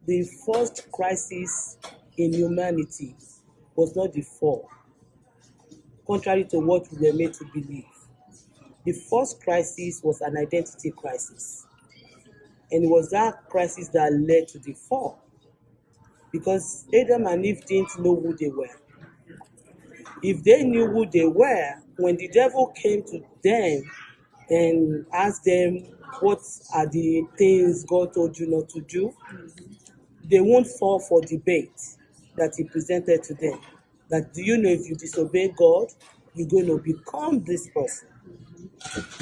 the first crisis in humanity was not the fall, contrary to what we were made to believe. The first crisis was an identity crisis. And it was that crisis that led to the fall. Because Adam and Eve didn't know who they were. If they knew who they were, when the devil came to them and asked them, what are the things God told you not to do, they won't fall for the bait that he presented to them. That, do you know, if you disobey God, you're going to become this person.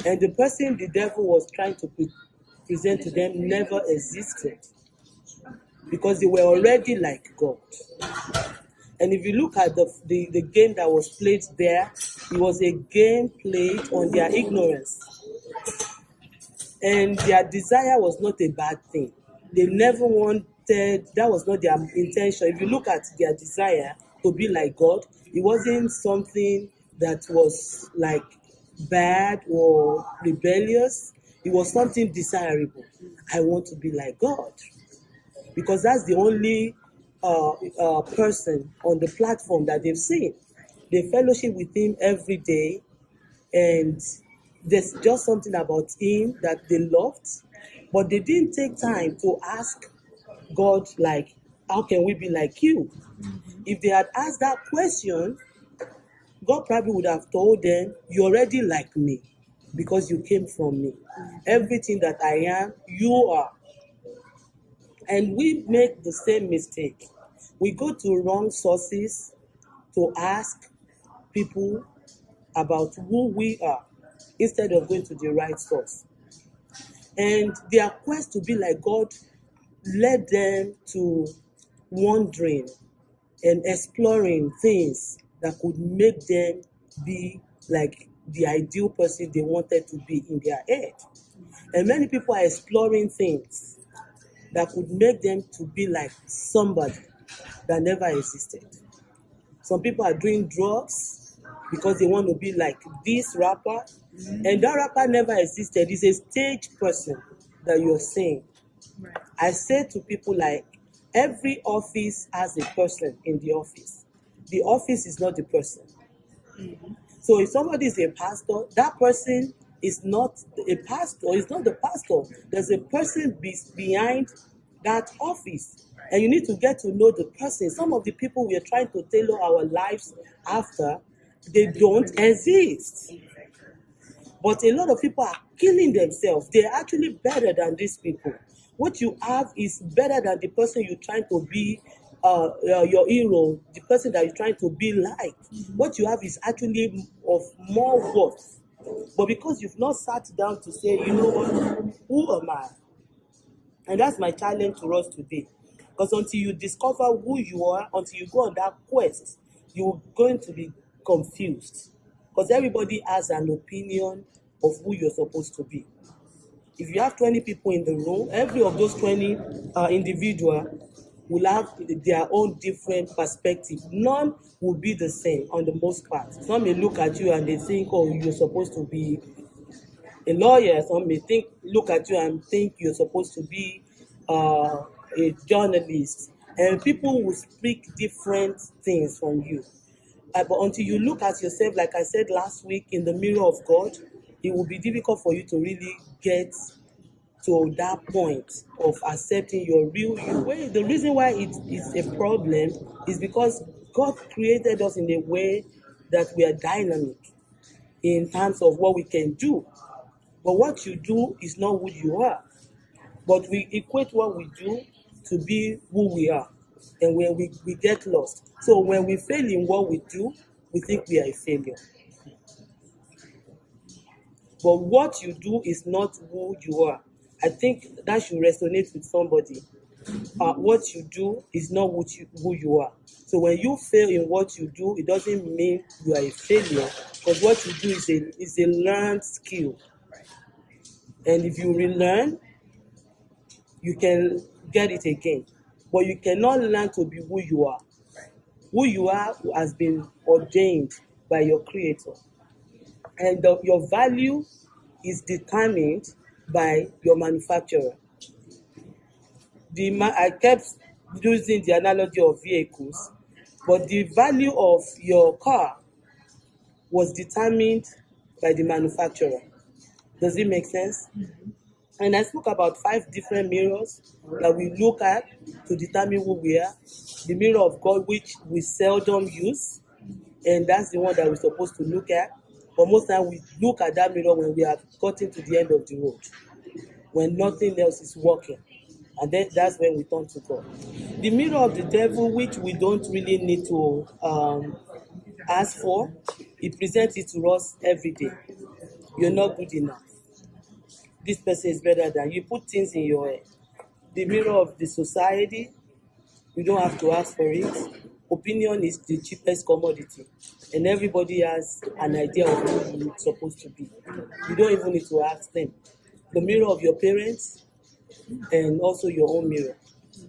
And the person the devil was trying to present to them never existed, because they were already like God. And if you look at the game that was played there, it was a game played on their ignorance. And their desire was not a bad thing. They never wanted, that was not their intention. If you look at their desire to be like God, it wasn't something that was like bad or rebellious. It was something desirable. I want to be like God, because that's the only person on the platform that they've seen. They fellowship with him every day, and there's just something about him that they loved, but they didn't take time to ask God, like, how can we be like you? If they had asked that question, God probably would have told them, you're already like me because you came from me. Everything that I am, you are. And we make the same mistake. We go to wrong sources to ask people about who we are instead of going to the right source. And their quest to be like God led them to wandering and exploring things that could make them be like the ideal person they wanted to be in their head. And many people are exploring things that could make them to be like somebody that never existed. Some people are doing drugs because they want to be like this rapper, and that rapper never existed. It's a stage person that you're seeing. Right. I say to people, like, every office has a person in the office. The office is not the person. So if somebody is a pastor, that person is not a pastor, it's not the pastor. There's a person behind that office. And you need to get to know the person. Some of the people we are trying to tailor our lives after, they don't exist. But a lot of people are killing themselves. They're actually better than these people. What you have is better than the person you're trying to be, your hero, the person that you're trying to be like. What you have is actually of more worth. But because you've not sat down to say, you know what, who am I? And that's my challenge to us today. Because until you discover who you are, until you go on that quest, you're going to be confused. Because everybody has an opinion of who you're supposed to be. If you have 20 people in the room, every of those 20 individuals will have their own different perspective. None will be the same on the most part. Some may look at you and they think, oh, you're supposed to be a lawyer. Some may look at you and think you're supposed to be a journalist. And people will speak different things from you. But until you look at yourself, like I said last week, in the mirror of God, it will be difficult for you to really get to that point of accepting your real you. Well, the reason why it is a problem is because God created us in a way that we are dynamic in terms of what we can do. But what you do is not who you are. But we equate what we do to be who we are. And when we get lost. So when we fail in what we do, we think we are a failure. But what you do is not who you are. I think that should resonate with somebody. What you do is not who you are. So when you fail in what you do, it doesn't mean you are a failure, because what you do is a learned skill. And if you relearn, you can get it again. But you cannot learn to be who you are. Who you are has been ordained by your Creator. And your value is determined by your manufacturer. I kept using the analogy of vehicles, but the value of your car was determined by the manufacturer. Does it make sense? And I spoke about 5 different mirrors that we look at to determine who we are. The mirror of God, which we seldom use, and that's the one that we're supposed to look at. But most time we look at that mirror when we have gotten to the end of the road, when nothing else is working. And then that's when we turn to God. The mirror of the devil, which we don't really need to ask for, he presents it to us every day. You're not good enough. This person is better than you. Put things in your head. The mirror of the society, you don't have to ask for it. Opinion is the cheapest commodity, and everybody has an idea of who you're supposed to be. You don't even need to ask them. The mirror of your parents, and also your own mirror.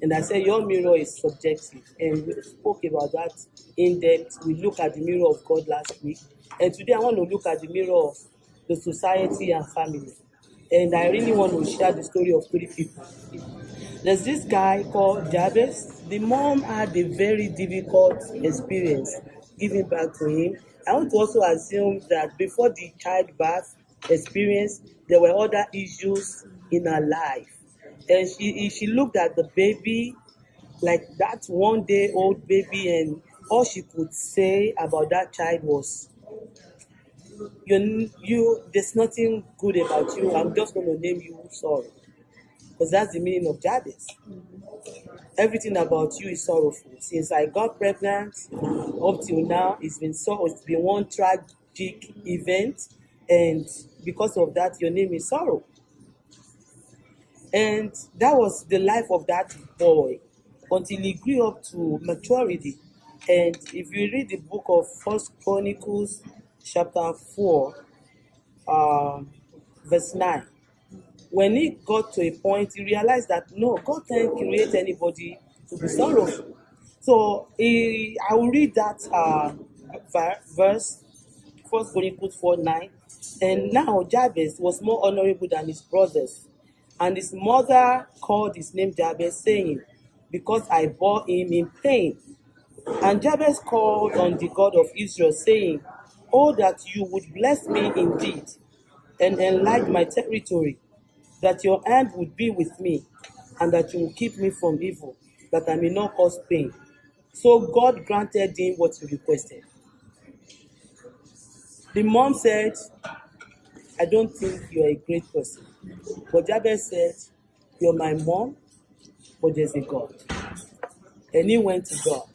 And I said your mirror is subjective, and we spoke about that in depth. We looked at the mirror of God last week, and today I want to look at the mirror of the society and family. And I really want to share the story of 3 people. There's this guy called Jabez. The mom had a very difficult experience giving back to him. I want to also assume that before the childbirth experience, there were other issues in her life. And she looked at the baby, like that 1-day-old baby, and all she could say about that child was, there's nothing good about you. I'm just going to name you sorrow. Because that's the meaning of Jabez. Everything about you is sorrowful. Since I got pregnant up till now, it's been one tragic event, and because of that, your name is sorrow. And that was the life of that boy until he grew up to maturity. And if you read the book of 1 Chronicles chapter 4, verse 9, when he got to a point, he realized that no, God can't create anybody to be sorrowful. So I will read that verse, 1 Chronicles 4:9. And now Jabez was more honorable than his brothers, and his mother called his name Jabez, saying, because I bore him in pain. And Jabez called on the God of Israel, saying, oh, that you would bless me indeed, and enlarge my territory, that your hand would be with me, and that you will keep me from evil, that I may not cause pain. So God granted him what he requested. The mom said, I don't think you're a great person. But Jabez said, you're my mom, but there's a God. And he went to God,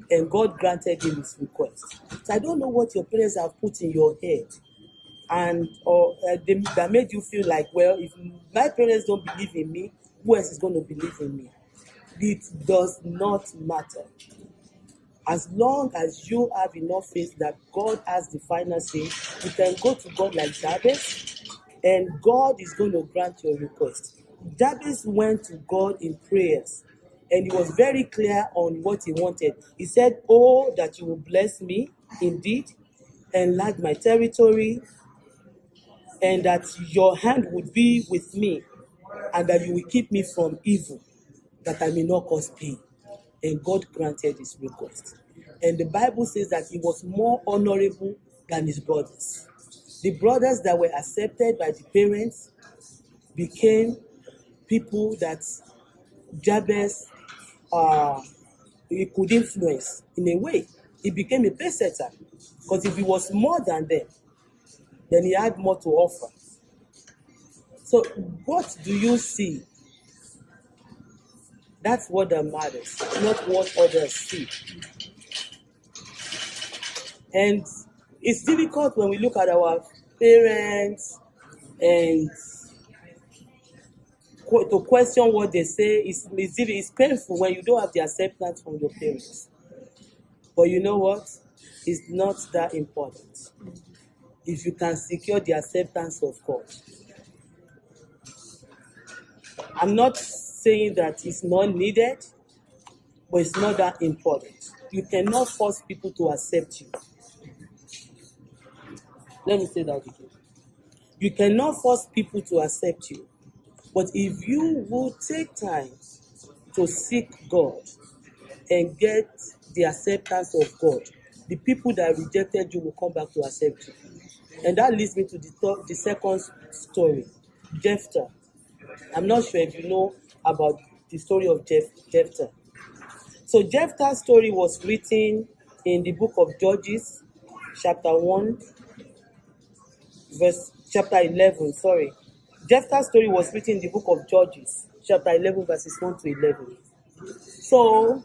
and God granted him his request. So I don't know what your parents have put in your head, and that made you feel like, well, if my parents don't believe in me, who else is going to believe in me? It does not matter. As long as you have enough faith that God has the final say, you can go to God like Jabez, and God is going to grant your request. Jabez went to God in prayers, and he was very clear on what he wanted. He said, oh, that you will bless me indeed, enlarge my territory, and that your hand would be with me, and that you will keep me from evil, that I may not cause pain. And God granted his request. And the Bible says that he was more honorable than his brothers. The brothers that were accepted by the parents became people that Jabez he could influence in a way. He became a pace setter, because if he was more than them, then he had more to offer. So what do you see? That's what that matters, not what others see. And it's difficult when we look at our parents and to question what they say. It's painful when you don't have the acceptance from your parents. But you know what? It's not that important if you can secure the acceptance of God. I'm not saying that it's not needed, but it's not that important. You cannot force people to accept you. Let me say that again. You cannot force people to accept you. But if you will take time to seek God and get the acceptance of God. The people that rejected you will come back to accept you. And that leads me to the second story, Jephthah. I'm not sure if you know about the story of Jephthah. So Jephthah's story was written in the book of Judges, chapter 1, chapter 11, sorry. Jephthah's story was written in the book of Judges, chapter 11, verses 1 to 11. So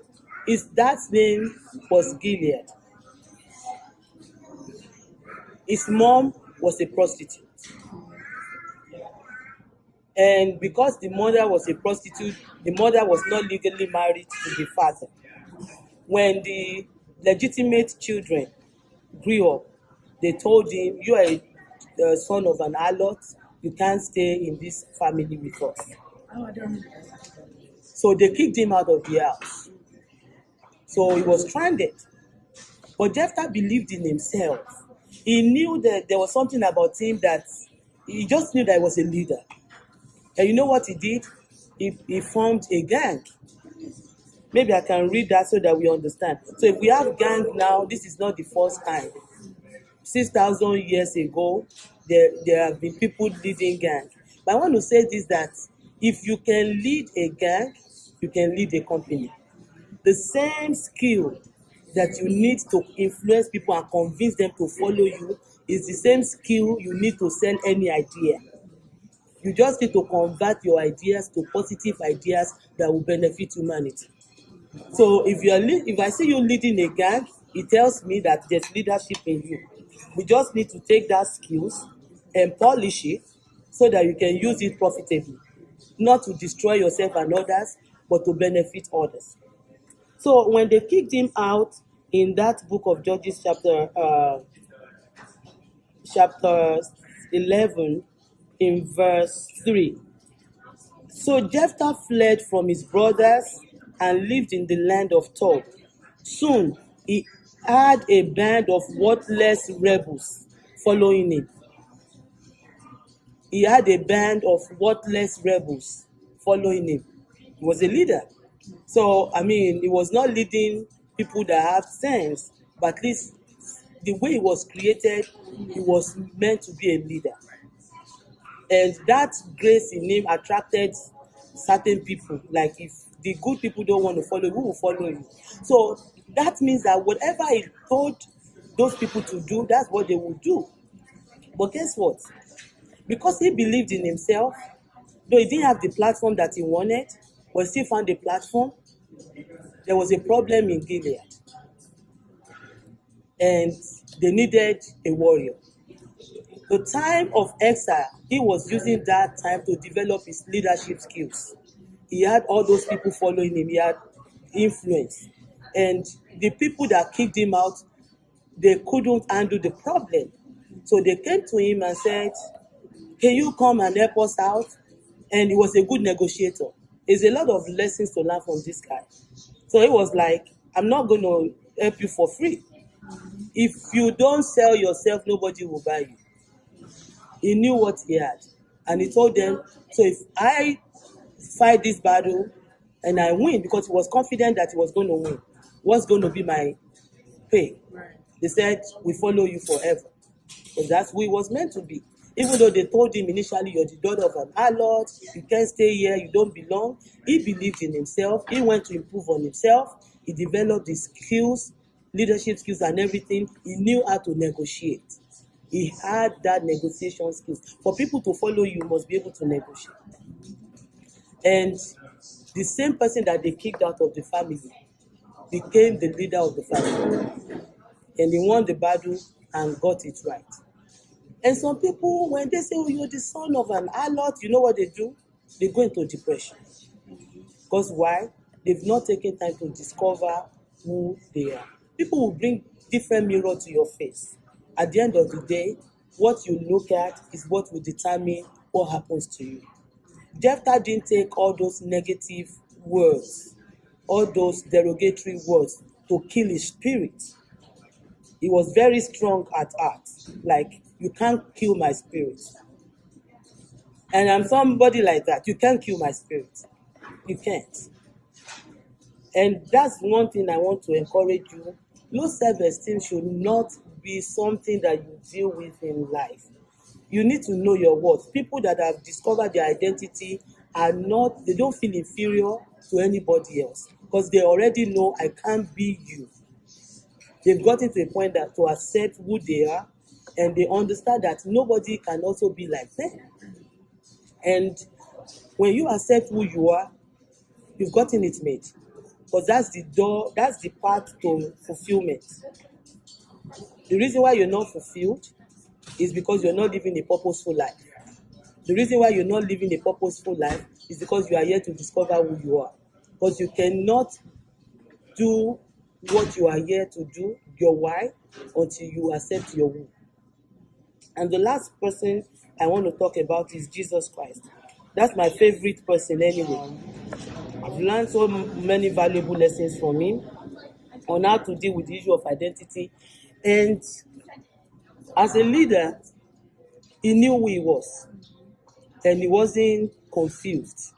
that name was Gilead. His mom was a prostitute. And because the mother was a prostitute, the mother was not legally married to the father. When the legitimate children grew up, they told him, "You are the son of an harlot. You can't stay in this family with us." So they kicked him out of the house. So he was stranded. But Jephthah believed in himself. He knew that there was something about him that he just knew that he was a leader. And you know what he did? He formed a gang. Maybe I can read that so that we understand. So if we have gang now, this is not the first time. 6,000 years ago, there have been people leading gang. But I want to say this, that if you can lead a gang, you can lead a company. The same skill that you need to influence people and convince them to follow you is the same skill you need to sell any idea. You just need to convert your ideas to positive ideas that will benefit humanity. So if I see you leading a gang, it tells me that there's leadership in you. We just need to take that skills and polish it so that you can use it profitably, not to destroy yourself and others, but to benefit others. So when they kicked him out in that book of Judges, chapter 11, in verse 3. So Jephthah fled from his brothers and lived in the land of Tob. Soon he had a band of worthless rebels following him. He had a band of worthless rebels following him. He was a leader. So, he was not leading people that have sense, but at least the way he was created, he was meant to be a leader. And that grace in him attracted certain people. Like if the good people don't want to follow you, who will follow you? So that means that whatever he told those people to do, that's what they will do. But guess what? Because he believed in himself, though he didn't have the platform that he wanted, but still found a platform, there was a problem in Gilead. And they needed a warrior. The time of exile, he was using that time to develop his leadership skills. He had all those people following him. He had influence. And the people that kicked him out, they couldn't handle the problem. So they came to him and said, "Can you come and help us out?" And he was a good negotiator. There's a lot of lessons to learn from this guy. So he was like, "I'm not going to help you for free. If you don't sell yourself, nobody will buy you." He knew what he had. And he told them, "So if I fight this battle and I win," because he was confident that he was going to win, "what's going to be my pay?" They said, "We follow you forever." Because that's who he was meant to be. Even though they told him initially, "You're the daughter of an harlot, you can't stay here, you don't belong," he believed in himself. He went to improve on himself. He developed his skills, leadership skills and everything. He knew how to negotiate. He had that negotiation skills. For people to follow you, must be able to negotiate. And the same person that they kicked out of the family became the leader of the family. And he won the battle and got it right. And some people, when they say, "Oh, you're the son of an harlot," you know what they do? They go into depression. Because why? They've not taken time to discover who they are. People will bring different mirror to your face. At the end of the day, what you look at is what will determine what happens to you. Jephthah didn't take all those negative words, all those derogatory words to kill his spirit. He was very strong at heart. Like, "You can't kill my spirit." And I'm somebody like that. You can't kill my spirit. You can't. And that's one thing I want to encourage you. Low self-esteem should not be something that you deal with in life. You need to know your worth. People that have discovered their identity they don't feel inferior to anybody else because they already know I can't be you. They've gotten to a point that to accept who they are, and they understand that nobody can also be like them. And when you accept who you are, you've gotten it made. Because that's the door, that's the path to fulfillment. The reason why you're not fulfilled is because you're not living a purposeful life. The reason why you're not living a purposeful life is because you are here to discover who you are. Because you cannot do what you are here to do, your why, until you accept your who. And the last person I want to talk about is Jesus Christ. That's my favorite person anyway. I've learned so many valuable lessons from him on how to deal with the issue of identity. And as a leader, he knew who he was. And he wasn't confused.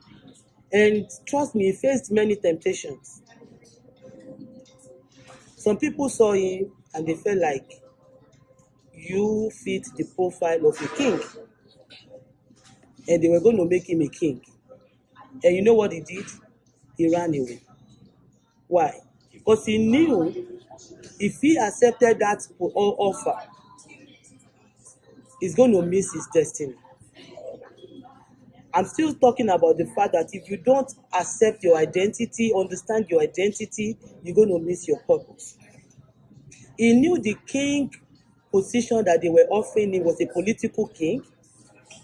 And trust me, he faced many temptations. Some people saw him and they felt like, you fit the profile of a king. And they were going to make him a king. And you know what he did? He ran away. Why? Because he knew if he accepted that offer, he's going to miss his destiny. I'm still talking about the fact that if you don't accept your identity, understand your identity, you're going to miss your purpose. He knew the king position that they were offering him was a political king.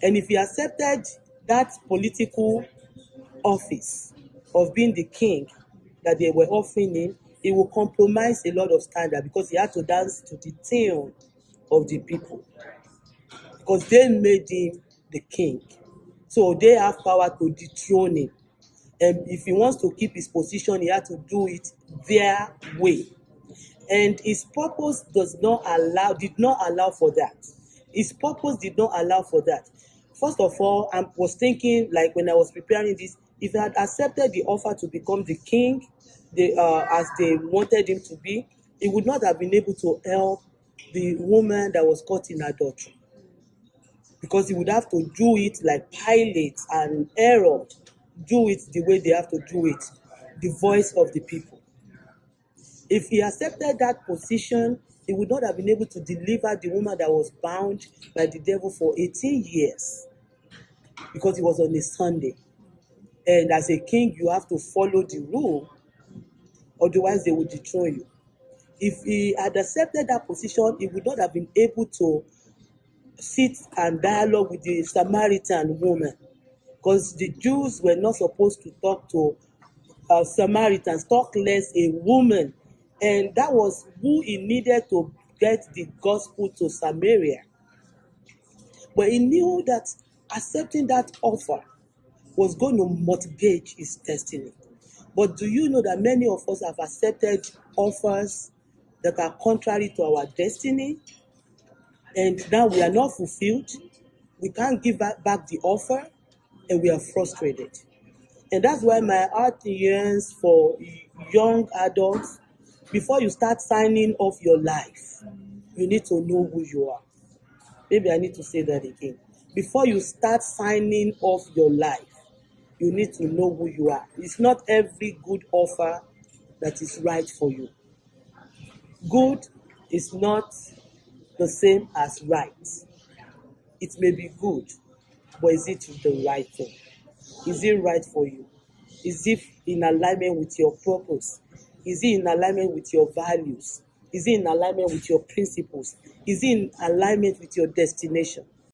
And if he accepted that political office of being the king that they were offering him, he will compromise a lot of standard because he had to dance to the tune of the people. Because they made him the king. So they have power to dethrone him. And if he wants to keep his position, he had to do it their way. And his purpose did not allow for that. His purpose did not allow for that. First of all, I was thinking, like when I was preparing this, if I had accepted the offer to become the king, as they wanted him to be, he would not have been able to help the woman that was caught in adultery. Because he would have to do it like Pilate and Herod, do it the way they have to do it, the voice of the people. If he accepted that position, he would not have been able to deliver the woman that was bound by the devil for 18 years because it was on a Sunday. And as a king, you have to follow the rule, otherwise they will dethrone you. If he had accepted that position, he would not have been able to sit and dialogue with the Samaritan woman, because the Jews were not supposed to talk to Samaritans, talk less a woman. And that was who he needed to get the gospel to Samaria. But he knew that accepting that offer was going to mortgage his destiny. But do you know that many of us have accepted offers that are contrary to our destiny? And now we are not fulfilled. We can't give back the offer, and we are frustrated. And that's why my heart yearns for young adults. Before you start signing off your life, you need to know who you are. Maybe I need to say that again. Before you start signing off your life, you need to know who you are. It's not every good offer that is right for you. Good is not the same as right. It may be good, but is it the right thing? Is it right for you? Is it in alignment with your purpose? Is it in alignment with your values? Is it in alignment with your principles? Is it in alignment with your destination?